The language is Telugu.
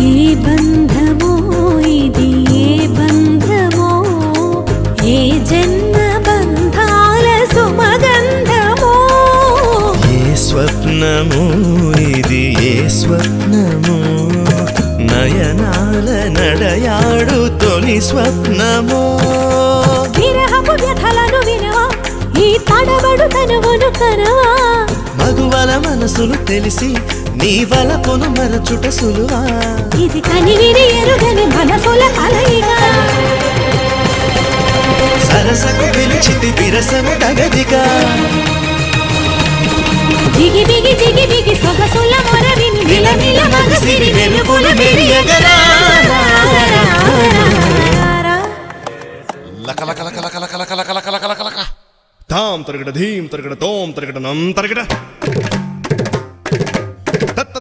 ఏ బంధమో ఇది ఏ బంధమో ఏ జన్మ బంధాల సుమగంధమో ఏ స్వప్నమో ఇది ఏ స్వప్నమో నయనాల నడయాడు తొలి స్వప్నమో విరహపు వ్యథలను వినవా ఈ తడబడు తనువును కనవా మగువల మనసులు తెలిసి నీ వలపును మరచుట సులువా ఇది కనివిని ఎరుగని మనసుల కలయిక సరసకు పిలిచితి విరసము తగదిగా దిగి దిగి దిగి దిగి సొగసుల మొరవిని నిలమిల మగసిరి వెలుగుల మెరియగరా లక లక లక లక లక లక లక లక లక లక తాం తరగడ ధీం తరగడ తోం తరగడ నం తరగడ